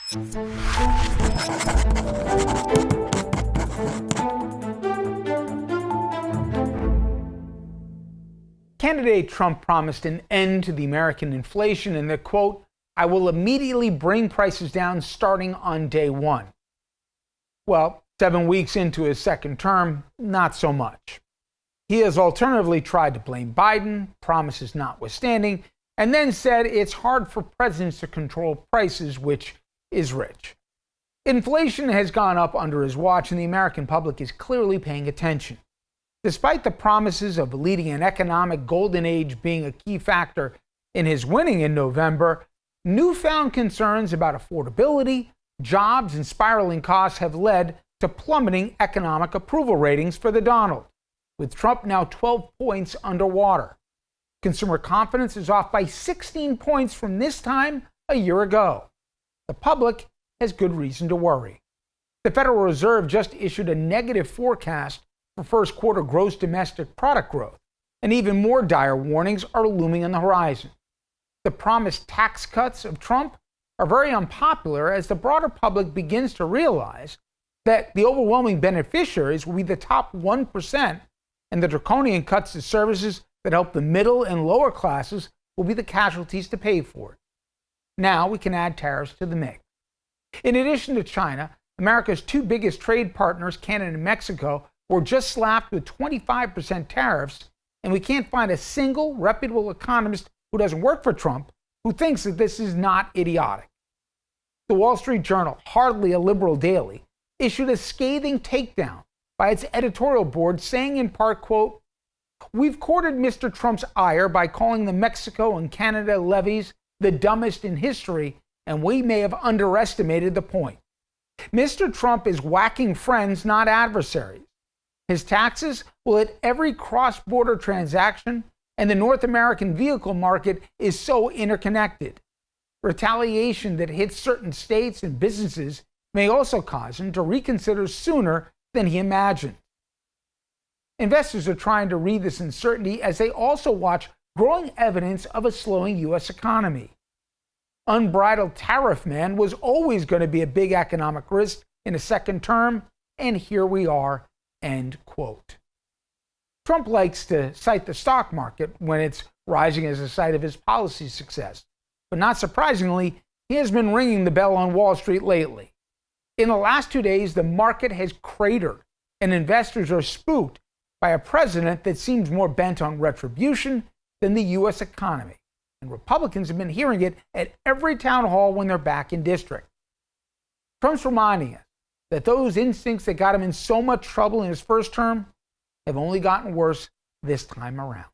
Candidate Trump promised an end to the American inflation and that, quote, "I will immediately bring prices down starting on day one." Well, 7 weeks into his second term, not so much. He has alternatively tried to blame Biden, promises notwithstanding, and then said it's hard for presidents to control prices, which is rich. Inflation has gone up under his watch, and the American public is clearly paying attention. Despite the promises of leading an economic golden age being a key factor in his winning in November, newfound concerns about affordability, jobs, and spiraling costs have led to plummeting economic approval ratings for the Donald, with Trump now 12 points underwater. Consumer confidence is off by 16 points from this time a year ago. The public has good reason to worry. The Federal Reserve just issued a negative forecast for first quarter gross domestic product growth, and even more dire warnings are looming on the horizon. The promised tax cuts of Trump are very unpopular as the broader public begins to realize that the overwhelming beneficiaries will be the top 1%, and the draconian cuts to services that help the middle and lower classes will be the casualties to pay for it. Now we can add tariffs to the mix. In addition to China, America's two biggest trade partners, Canada and Mexico, were just slapped with 25% tariffs, and we can't find a single reputable economist who doesn't work for Trump who thinks that this is not idiotic. The Wall Street Journal, hardly a liberal daily, issued a scathing takedown by its editorial board saying in part, quote, "We've courted Mr. Trump's ire by calling the Mexico and Canada levies the dumbest in history, and we may have underestimated the point. Mr. Trump is whacking friends, not adversaries. His taxes will hit every cross-border transaction, and the North American vehicle market is so interconnected. Retaliation that hits certain states and businesses may also cause him to reconsider sooner than he imagined." Investors are trying to read this uncertainty as they also watch growing evidence of a slowing U.S. economy. Unbridled tariff man was always going to be a big economic risk in a second term, and here we are. End quote. Trump likes to cite the stock market when it's rising as a site of his policy success. But not surprisingly, he has been ringing the bell on Wall Street lately. In the last 2 days, the market has cratered, and investors are spooked by a president that seems more bent on retribution than the U.S. economy. And Republicans have been hearing it at every town hall when they're back in district. Trump's reminding us that those instincts that got him in so much trouble in his first term have only gotten worse this time around.